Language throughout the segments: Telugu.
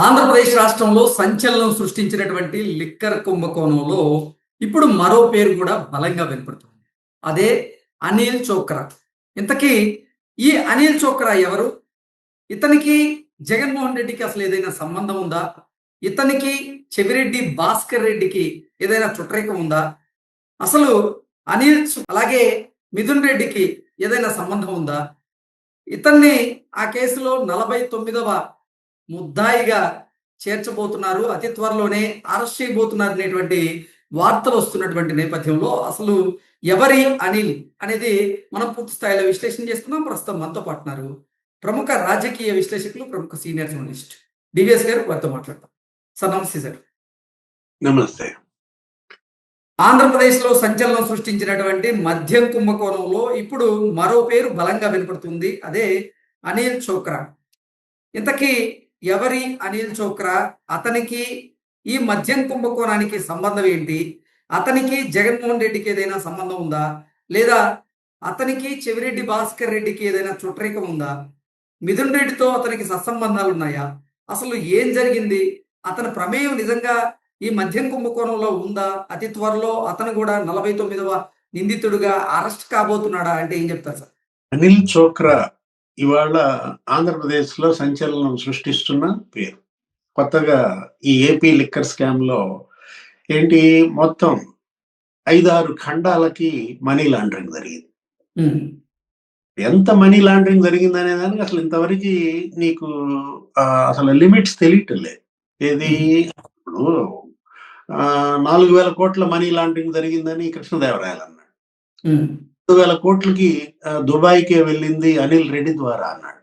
ఆంధ్రప్రదేశ్ రాష్ట్రంలో సంచలనం సృష్టించినటువంటి లిక్కర్ కుంభకోణంలో ఇప్పుడు మరో పేరు కూడా బలంగా వినపడుతుంది. అదే అనిల్ చోక్రా. ఇంతకీ ఈ అనిల్ చోక్రా ఎవరు? ఇతనికి జగన్మోహన్ రెడ్డికి అసలు ఏదైనా సంబంధం ఉందా? ఇతనికి చెవిరెడ్డి భాస్కర్ రెడ్డికి ఏదైనా చుట్టరికం ఉందా? అసలు అలాగే మిథున్ రెడ్డికి ఏదైనా సంబంధం ఉందా? ఇతన్ని ఆ కేసులో 49వ ముద్దాయిగా చేర్చబోతున్నారు. అతి త్వరలోనే అరెస్ట్ చేయబోతున్నారు అనేటువంటి వార్తలు వస్తున్నటువంటి నేపథ్యంలో అసలు ఎవరి అనిల్ అనేది మనం పూర్తి స్థాయిలో విశ్లేషణ చేస్తున్నాం. ప్రస్తుతం మనతో పాటున్నారు ప్రముఖ రాజకీయ విశ్లేషకులు, ప్రముఖ సీనియర్ జర్నలిస్ట్ డివిఎస్ గారు. వారితో మాట్లాడతాం. సార్ నమస్తే సార్. నమస్తే. ఆంధ్రప్రదేశ్లో సంచలనం సృష్టించినటువంటి మద్యం కుంభకోణంలో ఇప్పుడు మరో పేరు బలంగా వినపడుతుంది. అదే అనిల్ చోక్రా. ఇంతకీ ఎవరి అనిల్ చోక్రా? అతనికి ఈ మద్యం కుంభకోణానికి సంబంధం ఏంటి? అతనికి జగన్మోహన్ రెడ్డికి ఏదైనా సంబంధం ఉందా? లేదా అతనికి చెవిరెడ్డి భాస్కర్ రెడ్డికి ఏదైనా చుట్టరికం ఉందా? మిథున్ రెడ్డితో అతనికి సత్సంబంధాలు ఉన్నాయా? అసలు ఏం జరిగింది? అతని ప్రమేయం నిజంగా ఈ మద్యం కుంభకోణంలో ఉందా? అతి త్వరలో అతను కూడా 49వ నిందితుడిగా అరెస్ట్ కాబోతున్నాడా? అంటే ఏం చెప్తారు సార్? అనిల్ చోక్రా ఇవాళ ఆంధ్రప్రదేశ్ లో సంచలనం సృష్టిస్తున్న పేరు. కొత్తగా ఈ ఏపీ లిక్కర్ స్కామ్ లో ఏంటి, మొత్తం 5-6 ఖండాలకి మనీ లాండరింగ్ జరిగింది. ఎంత మనీ లాండరింగ్ జరిగింది అనే దానికి అసలు ఇంతవరకు నీకు అసలు లిమిట్స్ తెలియటం లేదు. ఏది ఇప్పుడు 4,000 కోట్ల మనీ లాండరింగ్ జరిగిందని కృష్ణదేవరాయలు అన్నాడు. 2,000 కోట్లకి దుబాయ్కే వెళ్ళింది అనిల్ రెడ్డి ద్వారా అన్నాడు.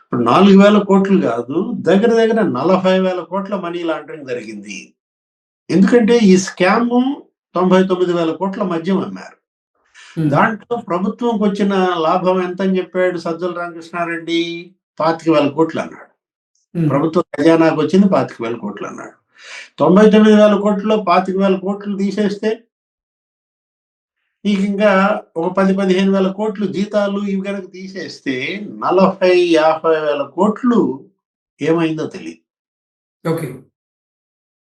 ఇప్పుడు 4,000 కోట్లు కాదు, దగ్గర 40,000 కోట్ల మనీ లాండరింగ్ జరిగింది. ఎందుకంటే ఈ స్కామ్ 99,000 కోట్ల మద్యం అమ్మారు. దాంట్లో ప్రభుత్వంకి వచ్చిన లాభం ఎంత అని చెప్పాడు సజ్జల రామకృష్ణారెడ్డి? 25,000 కోట్లు అన్నాడు. ప్రభుత్వ ఖజానాకు వచ్చింది 25,000 కోట్లు అన్నాడు. 99,000 కోట్లలో 25,000 కోట్లు తీసేస్తే నీకు ఇంకా ఒక 10-15,000 కోట్లు జీతాలు ఇవి కనుక తీసేస్తే 40,000-50,000 కోట్లు ఏమైందో తెలియదు. ఓకే.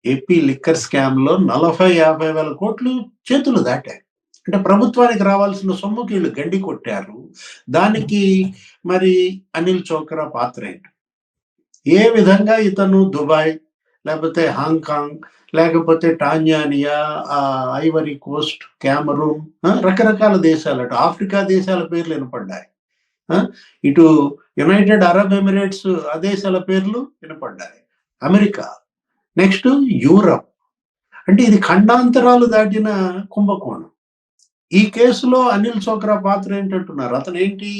ఏపీ లిక్కర్ స్కామ్ లో 40,000-50,000 కోట్లు చేతులు దాటాయి. అంటే ప్రభుత్వానికి రావాల్సిన సొమ్ముకి వీళ్ళు గండి కొట్టారు. దానికి మరి అనిల్ చోక్రా పాత్ర ఏంటి? ఏ విధంగా ఇతను దుబాయ్, లేకపోతే హాంకాంగ్, లేకపోతే టాంజానియా, ఐవరీ కోస్ట్, క్యామరూన్, రకరకాల దేశాలు, అటు ఆఫ్రికా దేశాల పేర్లు వినపడ్డాయి. ఇటు యునైటెడ్ అరబ్ ఎమిరేట్స్ ఆ దేశాల పేర్లు వినపడ్డాయి. America, next Europe. అంటే ఇది ఖండాంతరాలు దాటిన కుంభకోణం. ఈ కేసులో అనిల్ చోక్రా పాత్ర ఏంటంటున్నారు? అతను ఏంటి,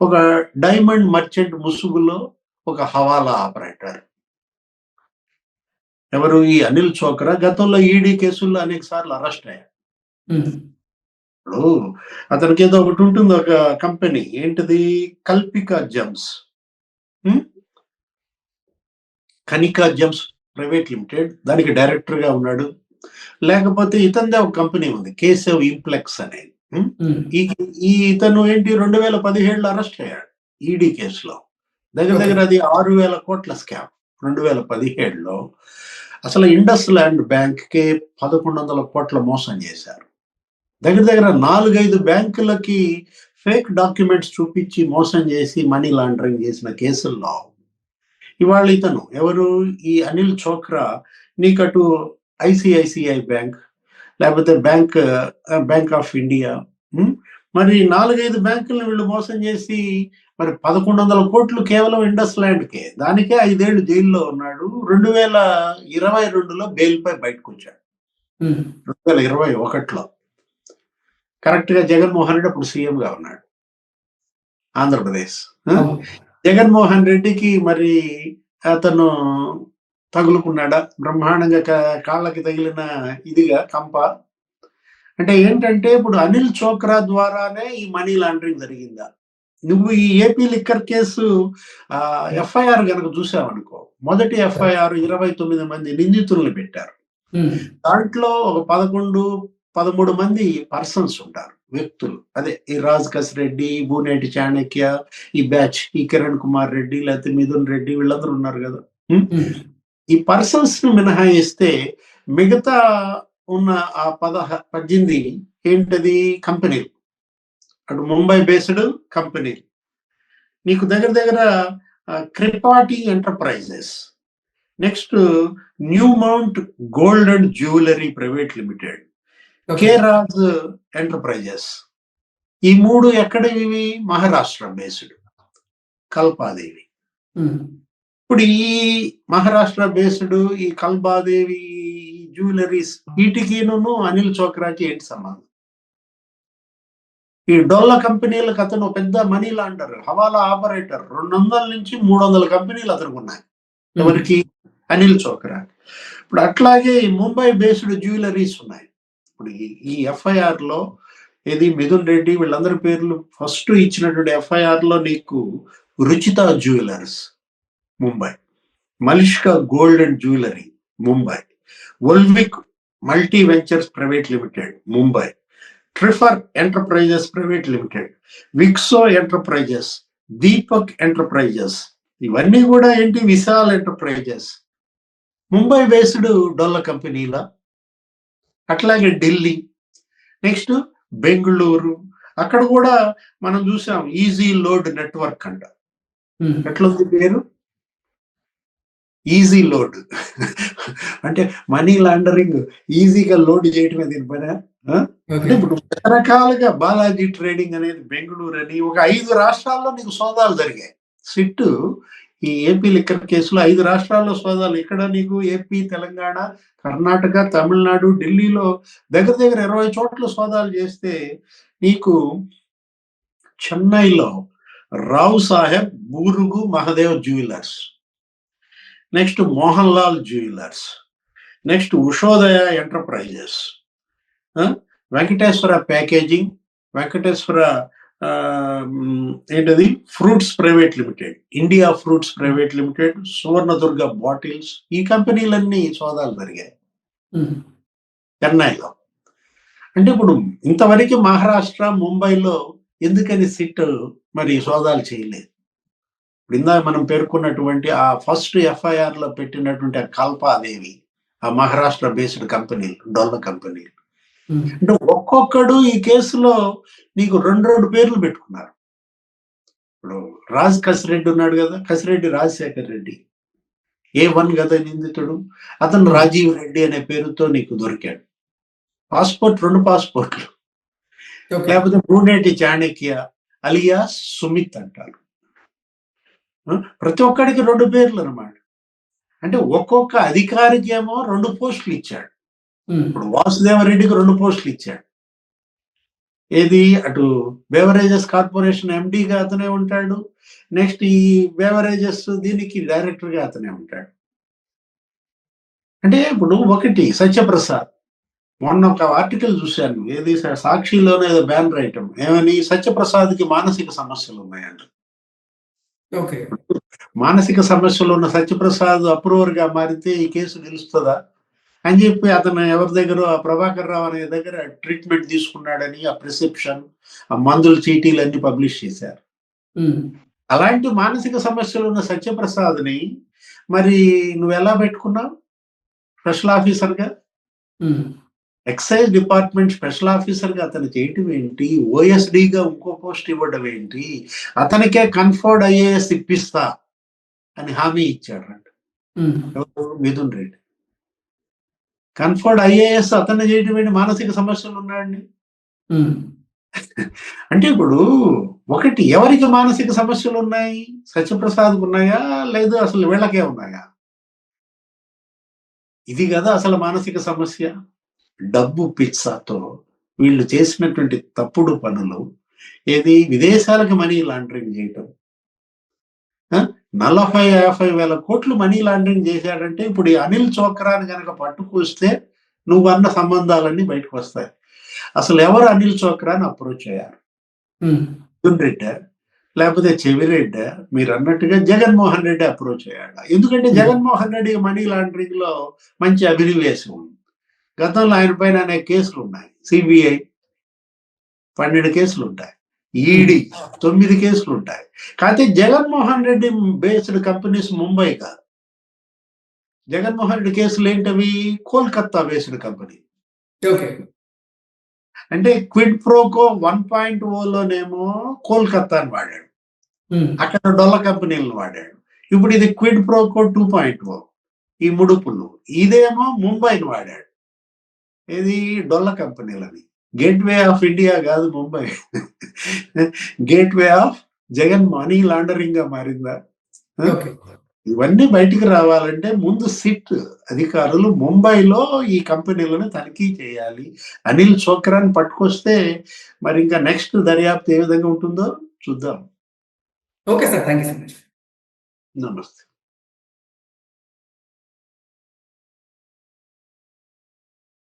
ఒక డైమండ్ మర్చెంట్ ముసుగులో ఒక హవాలా ఆపరేటర్. ఎవరు ఈ అనిల్ చోక్రా? గతంలో ఈడీ కేసుల్లో అనేక సార్లు అరెస్ట్ అయ్యారు. ఇప్పుడు అతనికి ఏదో ఒకటి ఉంటుంది, ఒక కంపెనీ, ఏంటిది, Kalpika gems, Kanika gems private limited, దానికి డైరెక్టర్ గా ఉన్నాడు. లేకపోతే ఇతనిదే ఒక కంపెనీ ఉంది, కేశవ్ ఇంప్లెక్స్ అనేది. ఈ ఇతను ఏంటి 2017లో అరెస్ట్ అయ్యాడు ఈడీ కేసులో. దగ్గర అది 6,000 కోట్ల స్కామ్ 2017లో. అసలు ఇండస్ ల్యాండ్ బ్యాంక్ కే 1,100 కోట్ల మోసం చేశారు. దగ్గర 4-5 బ్యాంకులకి ఫేక్ డాక్యుమెంట్స్ చూపించి మోసం చేసి మనీ లాండరింగ్ చేసిన కేసుల్లో ఇవాళ ఇతను ఎవరు, ఈ అనిల్ చోక్రా, నీకటు ఐసిఐసిఐ బ్యాంక్, లేకపోతే బ్యాంక్ ఆఫ్ ఇండియా, మరి 4-5 బ్యాంకులను వీళ్ళు మోసం చేసి మరి 1,100 కోట్లు కేవలం ఇండస్ ల్యాండ్కే, దానికే 5 ఏళ్ళు జైల్లో ఉన్నాడు. 2022లో బెయిల్పై బయటకు వచ్చాడు. 2021లో కరెక్ట్ గా జగన్మోహన్ రెడ్డి అప్పుడు సీఎంగా ఉన్నాడు ఆంధ్రప్రదేశ్. జగన్మోహన్ రెడ్డికి మరి అతను తగులుకున్నాడా బ్రహ్మాండంగా, కాళ్ళకి తగిలిన ఇదిగా కంప. అంటే ఏంటంటే ఇప్పుడు అనిల్ చోక్రా ద్వారానే ఈ మనీ లాండరింగ్ జరిగిందా? నువ్వు ఈ ఏపీ లిక్కర్ కేసు ఎఫ్ఐఆర్ కనుక చూసావనుకో, మొదటి ఎఫ్ఐఆర్ 29 మంది నిందితులను పెట్టారు. దాంట్లో ఒక 11-13 మంది పర్సన్స్ ఉంటారు, వ్యక్తులు. అదే ఈ రాజ్ కస్ రెడ్డి, బూనేటి చాణక్య, ఈ బ్యాచ్, ఈ కిరణ్ కుమార్ రెడ్డి, లేకపోతే మిథున్ రెడ్డి, వీళ్ళందరూ ఉన్నారు కదా. ఈ పర్సన్స్ ని మినహాయిస్తే మిగతా ఉన్న ఆ 18 ఏంటది కంపెనీలు, అటు ముంబై బేస్డ్ కంపెనీ. నీకు దగ్గర దగ్గర Kripati enterprises, next new mount gold and jewellery private limited, K Raj enterprises. ఈ 3 ఎక్కడివి? మహారాష్ట్ర బేస్డ్, కల్పాదేవి. ఇప్పుడు ఈ మహారాష్ట్ర బేస్డ్ ఈ కల్పాదేవి జ్యువెలరీస్ వీటికిను అనిల్ చోక్రాకి ఏంటి సంబంధం? ఈ డొల్ల కంపెనీలకు అతను పెద్ద మనీ లాండర్, హవాలా ఆపరేటర్. 200 నుంచి 300 కంపెనీలు అతనికి ఉన్నాయి. ఎవరికి? అనిల్ చోక్రా. ఇప్పుడు అట్లాగే ముంబై బేస్డ్ జ్యువెలరీస్ ఉన్నాయి. ఇప్పుడు ఈ ఎఫ్ఐఆర్ లో ఏది మిథున్ రెడ్డి వీళ్ళందరి పేర్లు ఫస్ట్ ఇచ్చినటువంటి ఎఫ్ఐఆర్ లో నీకు Ruchita jewellers Mumbai, Malishka gold and jewellery Mumbai, Volvik multi ventures private limited Mumbai, Trifer enterprises private limited, Vixo enterprises, Deepak enterprises. ఇవన్నీ కూడా ఏంటి? విశాల్ ఎంటర్ప్రైజెస్, ముంబై బేస్డ్ డొల్ల కంపెనీల. అట్లాగే ఢిల్లీ, నెక్స్ట్ బెంగళూరు, అక్కడ కూడా మనం చూసాం ఈజీ లోడ్ నెట్వర్క్ అంట. ఎట్లుంది పేరు? Easy load. అంటే మనీ లాండరింగ్ ఈజీగా లోడ్ చేయటమే దీని పైన. అంటే ఇప్పుడు రకరకాలుగా బాలాజీ ట్రేడింగ్ అనేది బెంగళూరు అని ఒక 5 రాష్ట్రాల్లో నీకు సోదాలు జరిగాయి. సిట్ ఈ ఏపీ లిక్కర్ కేసులో 5 రాష్ట్రాల్లో సోదాలు. ఇక్కడ నీకు ఏపీ, తెలంగాణ, కర్ణాటక, తమిళనాడు, ఢిల్లీలో దగ్గర దగ్గర 20 చోట్ల సోదాలు చేస్తే నీకు చెన్నైలో Rao Saheb Burugu Mahadev jewellers, next Mohan Lal jewellers, next Ushodaya enterprises, Venkateswara packaging, Venkateswara ఏంటది fruits private limited, India fruits private limited, Suvarnadurga bottles. ఈ కంపెనీలన్నీ సోదాలు జరిగాయి చెన్నైలో. అంటే ఇప్పుడు ఇంతవరకు మహారాష్ట్ర, ముంబైలో ఎందుకని సిట్ మరి సోదాలు చేయలేదు? ఇప్పుడు ఇందాక మనం పేర్కొన్నటువంటి ఆ ఫస్ట్ ఎఫ్ఐఆర్ లో పెట్టినటువంటి ఆ కల్పాదేవి, ఆ మహారాష్ట్ర బేస్డ్ కంపెనీలు, డొల్ల కంపెనీలు. అంటే ఒక్కొక్కడు ఈ కేసులో నీకు 2 పేర్లు పెట్టుకున్నారు. ఇప్పుడు రాజ్ కసిరెడ్డి ఉన్నాడు కదా, కసిరెడ్డి రాజశేఖర్ రెడ్డి A1 కదా నిందితుడు. అతను రాజీవ్ రెడ్డి అనే పేరుతో నీకు దొరికాడు. పాస్పోర్ట్ 2 పాస్పోర్ట్లు. లేకపోతే బ్రూనేటి చాణక్య అలియాస్ సుమిత్ అంటారు. ప్రతి ఒక్కడికి 2 పేర్లు అన్నమాట. అంటే ఒక్కొక్క అధికారికి ఏమో 2 పోస్టులు ఇచ్చాడు. ఇప్పుడు వాసుదేవరెడ్డికి 2 పోస్టులు ఇచ్చాడు. ఏది? అటు బేవరేజెస్ కార్పొరేషన్ ఎండిగా అతనే ఉంటాడు, నెక్స్ట్ ఈ బేవరేజెస్ దీనికి డైరెక్టర్ గా అతనే ఉంటాడు. అంటే ఇప్పుడు ఒకటి సత్యప్రసాద్, మొన్న ఒక ఆర్టికల్ చూశాను, ఏది సాక్షిలోనే ఏదో బ్యాన్ రైటం ఏమని, సత్యప్రసాద్ కి మానసిక సమస్యలు ఉన్నాయంట. మానసిక సమస్యలు ఉన్న సత్యప్రసాద్ అప్రూవర్ గా మారితే ఈ కేసు నిలుస్తుందా అని చెప్పి అతను ఎవరి దగ్గర, ప్రభాకర్ రావు అనే దగ్గర ట్రీట్మెంట్ తీసుకున్నాడని ఆ ప్రిస్క్రిప్షన్, ఆ మందుల చీటీలు అన్ని పబ్లిష్ చేశారు. అలాంటి మానసిక సమస్యలు ఉన్న సత్యప్రసాద్ ని మరి నువ్వు ఎలా పెట్టుకున్నావు స్పెషల్ ఆఫీసర్ గా? ఎక్సైజ్ డిపార్ట్మెంట్ స్పెషల్ ఆఫీసర్ గా అతను చేయటం ఏంటి? ఓఎస్డిగా ఇంకో పోస్ట్ ఇవ్వడం ఏంటి? అతనికే కన్ఫర్డ్ ఐఏఎస్ ఇప్పిస్తా అని హామీ ఇచ్చాడంట మిథున్ రెడ్డి. కన్ఫర్డ్ ఐఏఎస్ అతను చేయటం ఏంటి? మానసిక సమస్యలు ఉన్నాయండి. అంటే ఇప్పుడు ఒకటి, ఎవరికి మానసిక సమస్యలు ఉన్నాయి? సత్యప్రసాద్ ఉన్నాయా లేదు అసలు వీళ్ళకే ఉన్నాయా? ఇది కదా అసలు మానసిక సమస్య. డబ్బు పిచ్చాతో వీళ్ళు చేసినటువంటి తప్పుడు పనులు, ఏది విదేశాలకు మనీ లాండరింగ్ చేయటం. 40-50 వేల కోట్లు మనీ లాండరింగ్ చేశాడంటే ఇప్పుడు ఈ అనిల్ చోక్రాని కనుక పట్టుకొస్తే నువ్వు అన్న సంబంధాలన్నీ బయటకు వస్తాయి. అసలు ఎవరు అనిల్ చోక్రాని అప్రోచ్ అయ్యారు? మిథున్ రెడ్డి లేకపోతే చెవిరెడ్డి? మీరు అన్నట్టుగా జగన్మోహన్ రెడ్డి అప్రోచ్ అయ్యాడు. ఎందుకంటే జగన్మోహన్ రెడ్డి మనీ లాండరింగ్ లో మంచి అభినవేశం ఉంది. గతంలో ఆయన పైన అనేక కేసులు ఉన్నాయి. సిబిఐ 12 కేసులు ఉంటాయి, ఈడీ 9 కేసులు ఉంటాయి. కాకపోతే జగన్మోహన్ రెడ్డి బేస్డ్ కంపెనీస్ ముంబై కాదు, జగన్మోహన్ రెడ్డి కేసులు ఏంటవి? Kolkata based company. ఓకే. అంటే క్విడ్ ప్రోకో 1.0లోనేమో కోల్కత్తాని వాడాడు, అక్కడ డొల్ల కంపెనీలను వాడాడు. ఇప్పుడు ఇది క్విడ్ ప్రోకో 2.0, ఈ ముడుపులు. ఇదేమో ముంబైని వాడాడు, ఇది డొల్ల కంపెనీలని. గేట్వే ఆఫ్ ఇండియా కాదు Mumbai, gateway of Jagan money laundering గా మారిందా? ఓకే. ఇవన్నీ బయటికి రావాలంటే ముందు సిట్ అధికారులు ముంబైలో ఈ కంపెనీలను తనిఖీ చేయాలి. అనిల్ చోక్రాని పట్టుకొస్తే మరి ఇంకా నెక్స్ట్ దర్యాప్తు ఏ విధంగా ఉంటుందో చూద్దాం. Okay sir, thank you so much. నమస్తే.